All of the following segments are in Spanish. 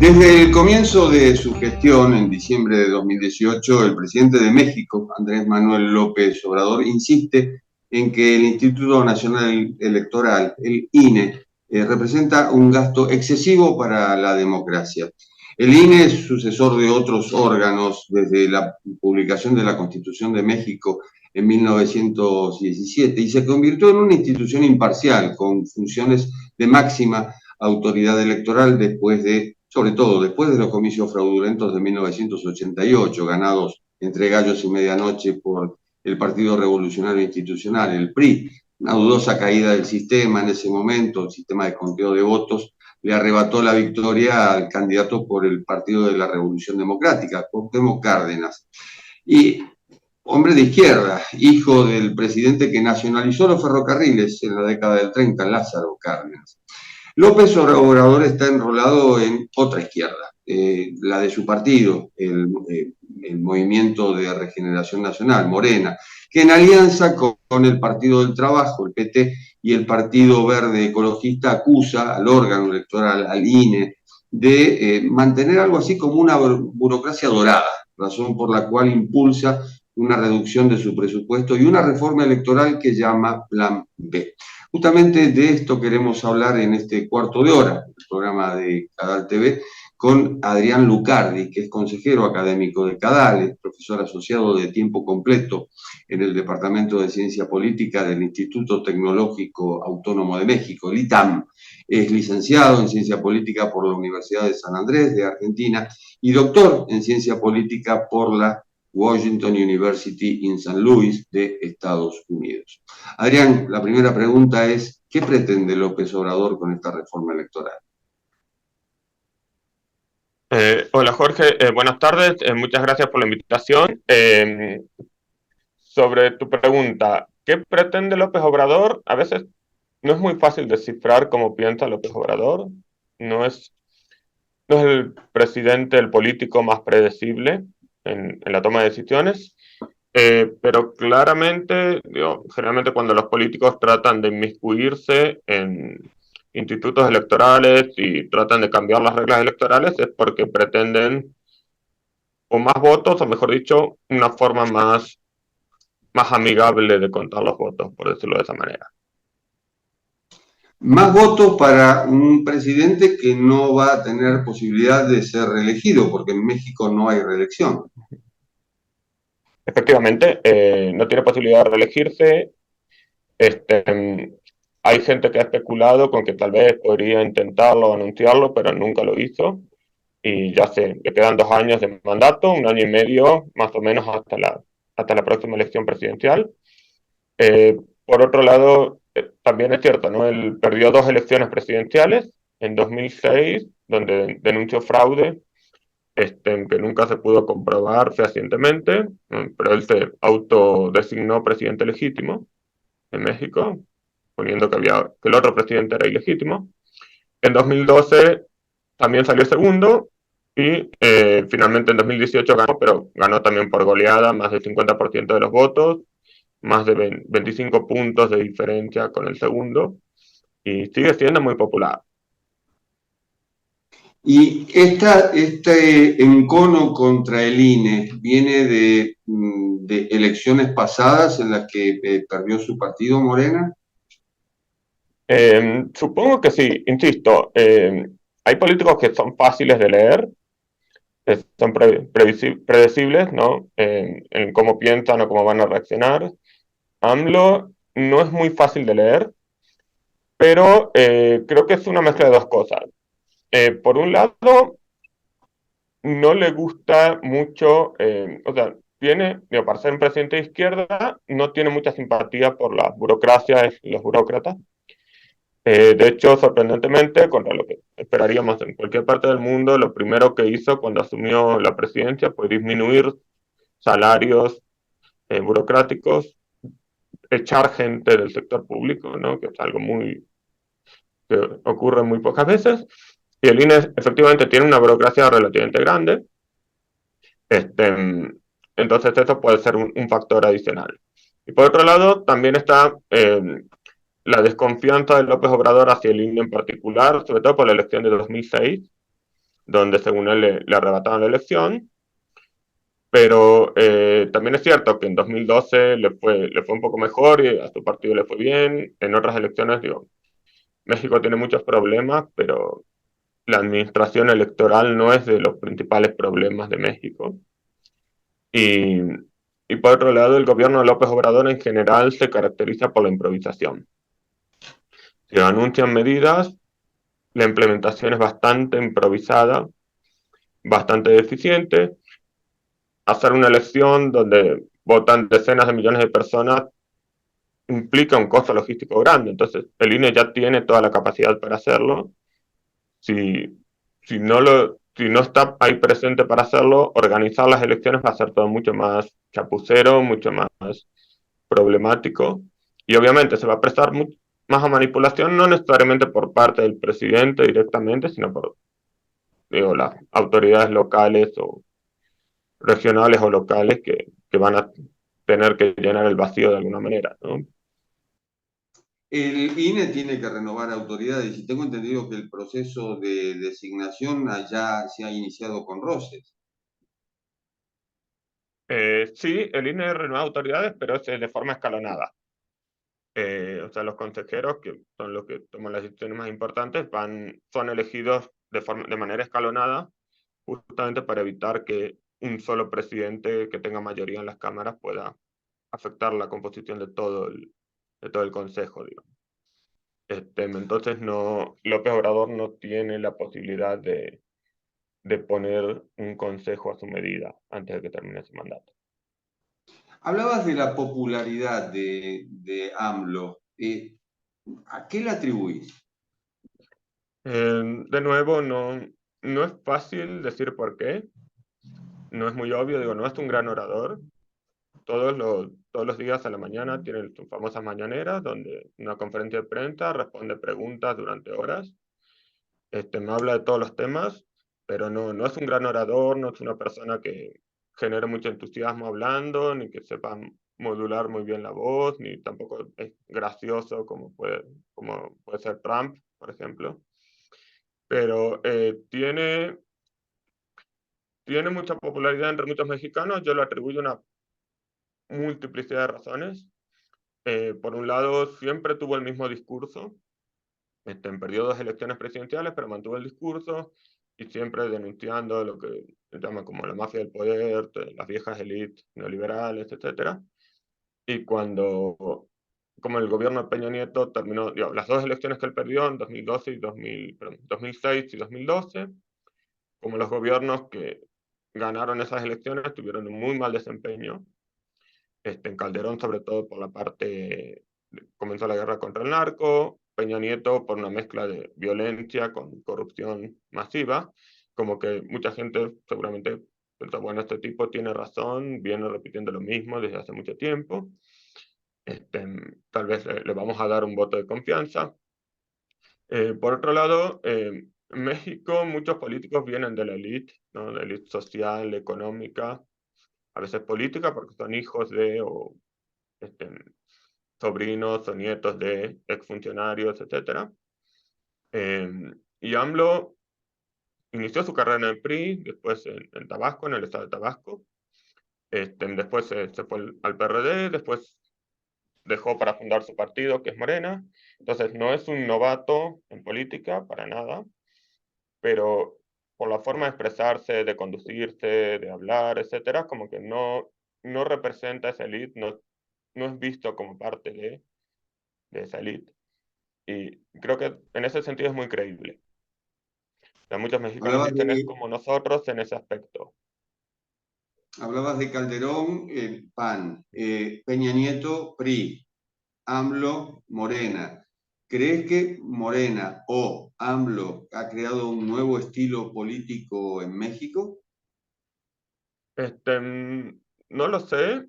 Desde el comienzo de su gestión, en diciembre de 2018, el presidente de México, Andrés Manuel López Obrador, insiste en que el Instituto Nacional Electoral, el INE, representa un gasto excesivo para la democracia. El INE es sucesor de otros órganos desde la publicación de la Constitución de México en 1917 y se convirtió en una institución imparcial con funciones de máxima autoridad electoral sobre todo después de los comicios fraudulentos de 1988, ganados entre gallos y medianoche por el Partido Revolucionario Institucional, el PRI. Una dudosa caída del sistema en ese momento, el sistema de conteo de votos, le arrebató la victoria al candidato por el Partido de la Revolución Democrática, Cuauhtémoc Cárdenas. Y hombre de izquierda, hijo del presidente que nacionalizó los ferrocarriles en la década del 30, Lázaro Cárdenas. López Obrador está enrolado en otra izquierda, la de su partido, el Movimiento de Regeneración Nacional, Morena, que en alianza con el Partido del Trabajo, el PT, y el Partido Verde Ecologista acusa al órgano electoral, al INE, de mantener algo así como una burocracia dorada, razón por la cual impulsa una reducción de su presupuesto y una reforma electoral que llama Plan B. Justamente de esto queremos hablar en este cuarto de hora, el programa de Cadal TV, con Adrián Lucardi, que es consejero académico de Cadal, es profesor asociado de tiempo completo en el Departamento de Ciencia Política del Instituto Tecnológico Autónomo de México, el ITAM. Es licenciado en Ciencia Política por la Universidad de San Andrés de Argentina y doctor en Ciencia Política por la Washington University in St. Louis de Estados Unidos. Adrián, la primera pregunta es, ¿qué pretende López Obrador con esta reforma electoral? Hola Jorge, buenas tardes, muchas gracias por la invitación. Sobre tu pregunta, ¿qué pretende López Obrador? A veces no es muy fácil descifrar cómo piensa López Obrador. No es, no es el presidente, el político más predecible en la toma de decisiones, pero claramente, generalmente cuando los políticos tratan de inmiscuirse en institutos electorales y tratan de cambiar las reglas electorales es porque pretenden o más votos, o mejor dicho, una forma más amigable de contar los votos, por decirlo de esa manera. Más votos para un presidente que no va a tener posibilidad de ser reelegido, porque en México no hay reelección. Efectivamente, no tiene posibilidad de reelegirse. Hay gente que ha especulado con que tal vez podría intentarlo o anunciarlo, pero nunca lo hizo. Y ya le quedan 2 años de mandato, 1 año y medio más o menos hasta la próxima elección presidencial. Por otro lado, también es cierto, ¿no? Él perdió 2 elecciones presidenciales en 2006, donde denunció fraude, que nunca se pudo comprobar fehacientemente, pero él se autodesignó presidente legítimo en México, poniendo que el otro presidente era ilegítimo. En 2012 también salió segundo y finalmente en 2018 ganó, pero ganó también por goleada, más del 50% de los votos, más de 25 puntos de diferencia con el segundo, y sigue siendo muy popular. Y este encono contra el INE viene de elecciones pasadas en las que perdió su partido, Morena. Supongo que sí, insisto, hay políticos que son fáciles de leer, son predecibles, ¿no? En cómo piensan o cómo van a reaccionar. AMLO no es muy fácil de leer, pero creo que es una mezcla de dos cosas. Por un lado, no le gusta mucho, o sea, para ser un presidente de izquierda, no tiene mucha simpatía por la burocracia y los burócratas. De hecho, sorprendentemente, contra lo que esperaríamos en cualquier parte del mundo, lo primero que hizo cuando asumió la presidencia fue disminuir salarios burocráticos, echar gente del sector público, ¿no? Que es algo que ocurre muy pocas veces. Y el INE efectivamente tiene una burocracia relativamente grande. Entonces eso puede ser un factor adicional. Y por otro lado, también está la desconfianza de López Obrador hacia el INE en particular, sobre todo por la elección de 2006, donde según él le arrebataron la elección. Pero también es cierto que en 2012 le fue un poco mejor y a su partido le fue bien. En otras elecciones, digo, México tiene muchos problemas, pero la administración electoral no es de los principales problemas de México. Y, y por otro lado, el gobierno de López Obrador en general se caracteriza por la improvisación. Se anuncian medidas, la implementación es bastante improvisada, bastante deficiente. Hacer una elección donde votan decenas de millones de personas implica un costo logístico grande. Entonces, el INE ya tiene toda la capacidad para hacerlo. Si, si no está ahí presente para hacerlo, organizar las elecciones va a ser todo mucho más chapucero, mucho más problemático. Y obviamente se va a prestar más a manipulación, no necesariamente por parte del presidente directamente, sino por digo, las autoridades locales o regionales o locales que van a tener que llenar el vacío de alguna manera, ¿no? El INE tiene que renovar autoridades y tengo entendido que el proceso de designación allá se ha iniciado con roces. Sí, el INE renueva autoridades, pero es de forma escalonada. O sea, los consejeros, que son los que toman las decisiones más importantes, son elegidos de manera escalonada, justamente para evitar que un solo presidente que tenga mayoría en las cámaras pueda afectar la composición de todo el consejo, digamos. Entonces López Obrador no tiene la posibilidad de poner un consejo a su medida antes de que termine su mandato. Hablabas de la popularidad AMLO. ¿A qué la atribuís? De nuevo, no es fácil decir por qué, no es muy obvio, digo, no es un gran orador. Todos los días a la mañana tiene sus famosas mañaneras, donde una conferencia de prensa responde preguntas durante horas. Me habla de todos los temas, pero no es un gran orador, no es una persona que genere mucho entusiasmo hablando, ni que sepa modular muy bien la voz, ni tampoco es gracioso como puede ser Trump, por ejemplo. Pero tiene mucha popularidad entre muchos mexicanos. Yo lo atribuyo a una multiplicidad de razones. Por un lado, siempre tuvo el mismo discurso. Perdió dos elecciones presidenciales, pero mantuvo el discurso y siempre denunciando lo que se llama como la mafia del poder, las viejas élites neoliberales, etcétera. Y como el gobierno de Peña Nieto terminó, digo, las dos elecciones que él perdió en 2012 y 2006 y 2012, como los gobiernos que ganaron esas elecciones tuvieron un muy mal desempeño, en Calderón sobre todo por la parte, comenzó la guerra contra el narco, Peña Nieto por una mezcla de violencia con corrupción masiva, como que mucha gente seguramente pensó, bueno, este tipo tiene razón, viene repitiendo lo mismo desde hace mucho tiempo, este, tal vez le vamos a dar un voto de confianza. Por otro lado, en México muchos políticos vienen de la élite, ¿no? La élite social, económica, a veces política porque son hijos de o este, sobrinos o nietos de exfuncionarios, etcétera. Y AMLO inició su carrera en el PRI, después en Tabasco, en el estado de Tabasco. Después se fue al PRD, después dejó para fundar su partido, que es Morena. Entonces no es un novato en política, para nada, pero por la forma de expresarse, de conducirse, de hablar, etcétera, como que no representa esa élite, no es visto como parte de esa élite. Y creo que en ese sentido es muy creíble. O sea, muchos mexicanos Hablabas dicen es de, como nosotros en ese aspecto. hablabas de Calderón, PAN, Peña Nieto, PRI, AMLO, Morena. ¿Crees que Morena o AMLO ha creado un nuevo estilo político en México? No lo sé.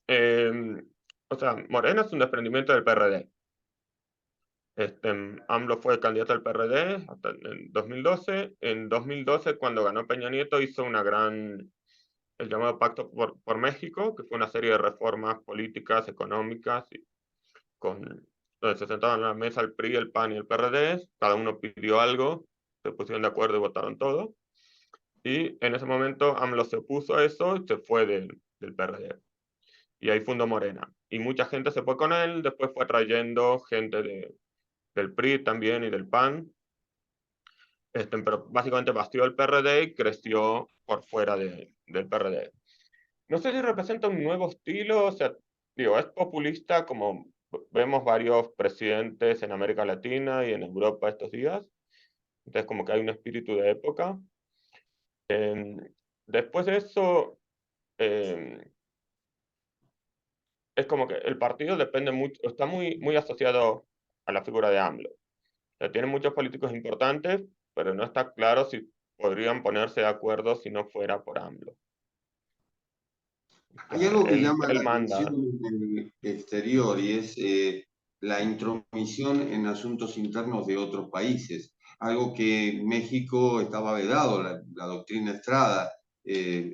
Eh, o sea, Morena es un desprendimiento del PRD. AMLO fue candidato al PRD hasta en 2012. En 2012, cuando ganó Peña Nieto, hizo el llamado Pacto por México, que fue una serie de reformas políticas, económicas, donde se sentaban en la mesa el PRI, el PAN y el PRD. Cada uno pidió algo, se pusieron de acuerdo y votaron todo. Y en ese momento AMLO se opuso a eso y se fue del PRD. Y ahí fundó Morena. Y mucha gente se fue con él, después fue trayendo gente del PRI también y del PAN, pero básicamente bastió el PRD y creció por fuera del PRD. No sé si representa un nuevo estilo, o sea, digo, es populista como vemos varios presidentes en América Latina y en Europa estos días, entonces como que hay un espíritu de época. Eh, Después de eso, eh, es como que el partido depende mucho, está muy asociado a la figura de AMLO. O sea, tiene muchos políticos importantes, pero no está claro si podrían ponerse de acuerdo si no fuera por AMLO. O Hay sea, algo que llama él la atención manda. en el exterior y es la intromisión en asuntos internos de otros países, algo que México estaba vedado, la doctrina Estrada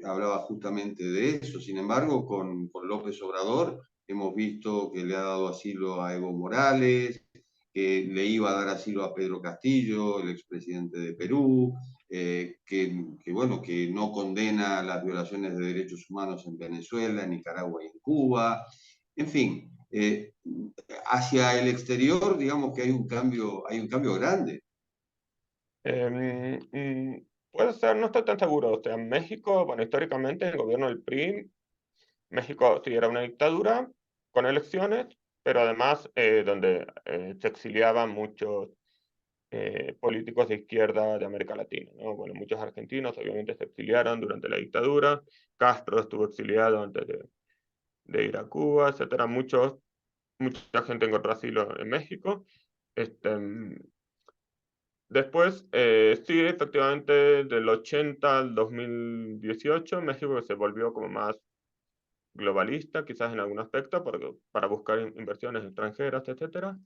hablaba justamente de eso. Sin embargo, con López Obrador hemos visto que le ha dado asilo a Evo Morales, que le iba a dar asilo a Pedro Castillo, el expresidente de Perú, bueno, que no condena las violaciones de derechos humanos en Venezuela, en Nicaragua y en Cuba. En fin, hacia el exterior, digamos que hay un cambio grande. Puede ser, no estoy tan seguro. O sea, México, bueno, históricamente el gobierno del PRI, México sí era una dictadura con elecciones, pero además donde se exiliaban muchos políticos de izquierda de América Latina, ¿no? Bueno, muchos argentinos obviamente se exiliaron durante la dictadura, Castro estuvo exiliado antes de ir a Cuba, etcétera. Mucha gente encontró asilo en México. Este, Después, sí, efectivamente, del 80 al 2018, México se volvió como más globalista, quizás en algún aspecto, para buscar inversiones extranjeras, etcétera.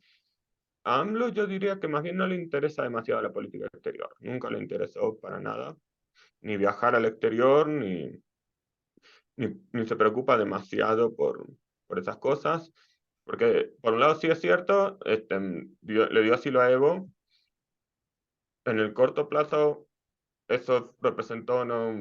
A AMLO yo diría que más bien no le interesa demasiado la política exterior, nunca le interesó para nada, ni viajar al exterior, ni se preocupa demasiado por esas cosas, porque por un lado sí es cierto, le dio asilo a Evo, en el corto plazo eso representó, ¿no?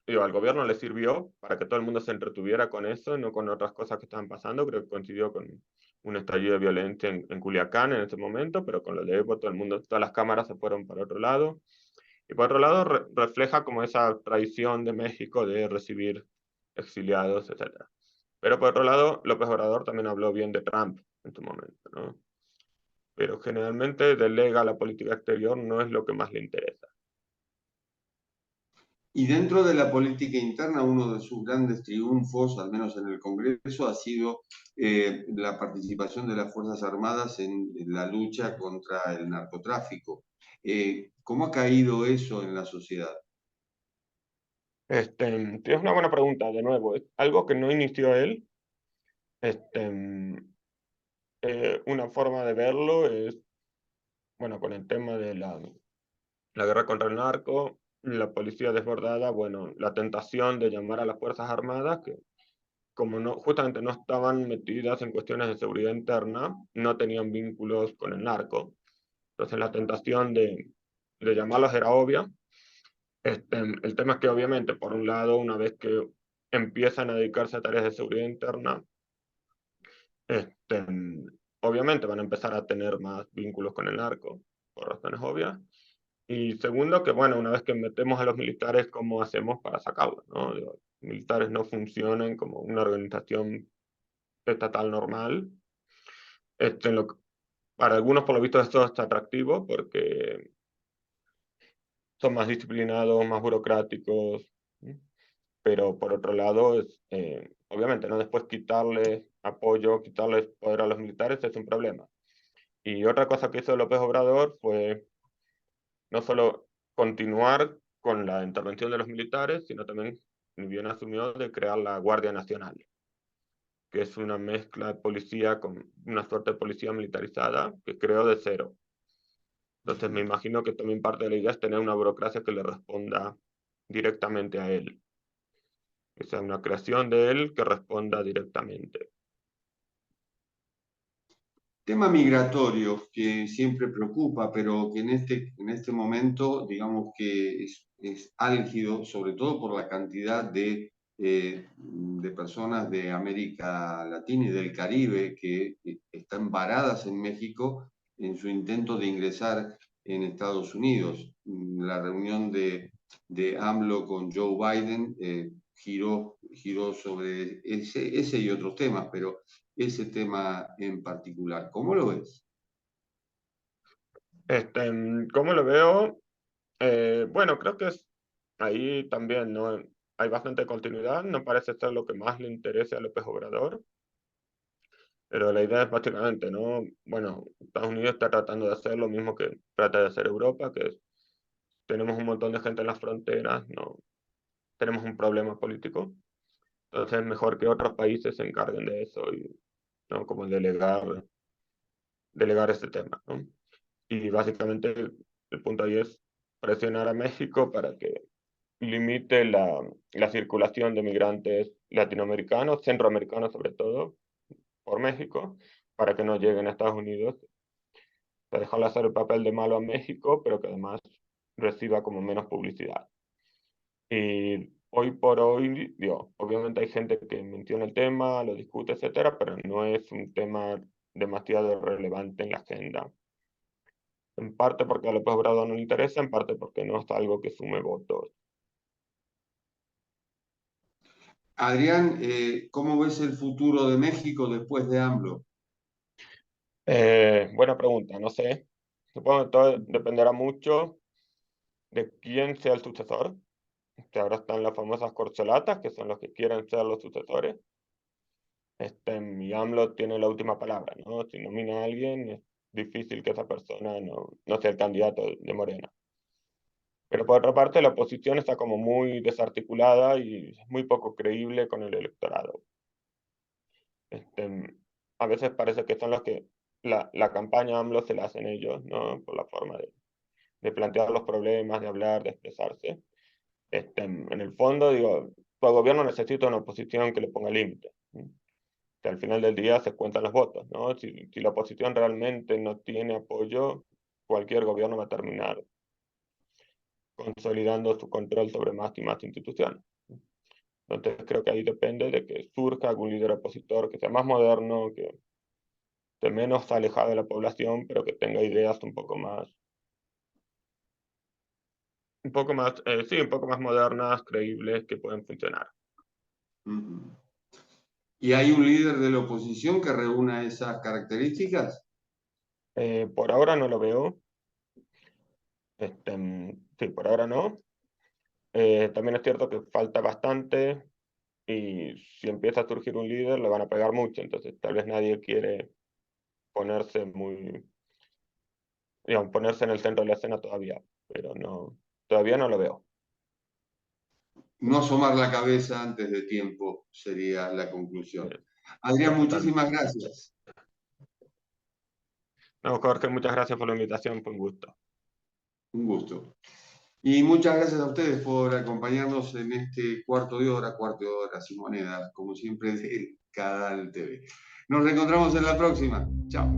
Digo, al gobierno le sirvió para que todo el mundo se entretuviera con eso, no con otras cosas que estaban pasando. Creo que coincidió con un estallido de violencia en Culiacán en ese momento, pero con lo de Evo todo el mundo, todas las cámaras se fueron para otro lado. Y por otro lado refleja como esa tradición de México de recibir exiliados, etcétera. Pero por otro lado, López Obrador también habló bien de Trump en su momento, ¿no? Pero generalmente delega la política exterior, no es lo que más le interesa. Y dentro de la política interna, uno de sus grandes triunfos, al menos en el Congreso, ha sido la participación de las Fuerzas Armadas en la lucha contra el narcotráfico. ¿Cómo ha caído eso en la sociedad? Es una buena pregunta, de nuevo. Es algo que no inició él. Este, una forma de verlo es, bueno, con el tema de la guerra contra el narco, la policía desbordada, bueno, la tentación de llamar a las Fuerzas Armadas, que como no, justamente no estaban metidas en cuestiones de seguridad interna, no tenían vínculos con el narco. Entonces la tentación de llamarlos era obvia. El tema es que obviamente, por un lado, una vez que empiezan a dedicarse a tareas de seguridad interna, este, obviamente van a empezar a tener más vínculos con el narco, por razones obvias. Y segundo, que bueno, una vez que metemos a los militares, ¿cómo hacemos para sacarlos, no? Digo, militares no funcionan como una organización estatal normal. Este, lo, para algunos, por lo visto, esto es atractivo porque son más disciplinados, más burocráticos, ¿sí? Pero por otro lado, obviamente, ¿no? Después quitarles apoyo, quitarles poder a los militares es un problema. Y otra cosa que hizo López Obrador fue no solo continuar con la intervención de los militares, sino también, ni bien asumió, de crear la Guardia Nacional, que es una mezcla de policía con una suerte de policía militarizada que creó de cero. Entonces me imagino que también parte de la idea es tener una burocracia que le responda directamente a él, que sea una creación de él que responda directamente. Tema migratorio que siempre preocupa, pero que en este momento, digamos que es álgido, sobre todo por la cantidad de personas de América Latina y del Caribe que están varadas en México en su intento de ingresar en Estados Unidos. La reunión de AMLO con Joe Biden giró sobre ese y otros temas, pero ese tema en particular. ¿Cómo lo ves? ¿Cómo lo veo? Bueno, creo que ahí también no hay bastante continuidad, no parece ser lo que más le interese a López Obrador, pero la idea es básicamente, ¿no? Bueno, Estados Unidos está tratando de hacer lo mismo que trata de hacer Europa, que es, tenemos un montón de gente en las fronteras, no, tenemos un problema político, entonces es mejor que otros países se encarguen de eso y, ¿no? Como delegar este tema, ¿no? Y básicamente el punto ahí es presionar a México para que limite la circulación de migrantes latinoamericanos, centroamericanos sobre todo, por México, para que no lleguen a Estados Unidos. O sea, dejarle hacer el papel de malo a México, pero que además reciba como menos publicidad. Y hoy por hoy, digo, obviamente hay gente que menciona el tema, lo discute, etcétera, pero no es un tema demasiado relevante en la agenda. En parte porque a López Obrador no le interesa, en parte porque no es algo que sume votos. Adrián, ¿cómo ves el futuro de México después de AMLO? Buena pregunta, no sé. Supongo que todo dependerá mucho de quién sea el sucesor. Que ahora están las famosas corcholatas, que son los que quieren ser los sucesores. Y AMLO tiene la última palabra, ¿no? Si nomina a alguien, es difícil que esa persona no sea el candidato de Morena. Pero por otra parte, la oposición está como muy desarticulada y es muy poco creíble con el electorado. Este, a veces parece que son los que la campaña AMLO se la hacen ellos, ¿no? Por la forma de plantear los problemas, de hablar, de expresarse. En el fondo, digo, todo gobierno necesita una oposición que le ponga límites. Que al final del día se cuentan los votos, ¿no? Si la oposición realmente no tiene apoyo, cualquier gobierno va a terminar consolidando su control sobre más y más instituciones. Entonces creo que ahí depende de que surja algún líder opositor que sea más moderno, que esté menos alejado de la población, pero que tenga ideas sí, un poco más modernas, creíbles, que pueden funcionar. Ujú. ¿Y hay un líder de la oposición que reúna esas características? Por ahora no lo veo. Sí, por ahora no. También es cierto que falta bastante y si empieza a surgir un líder le van a pegar mucho, entonces tal vez nadie quiere ponerse digamos, ponerse en el centro de la escena todavía, pero no, todavía no lo veo. No asomar la cabeza antes de tiempo sería la conclusión. Eh, Adrián, Totalmente. muchísimas gracias. No, Jorge, muchas gracias por la invitación, fue un gusto. Un gusto. Y muchas gracias a ustedes por acompañarnos en este cuarto de hora sin monedas, como siempre, del Canal TV. Nos reencontramos en la próxima. Chao.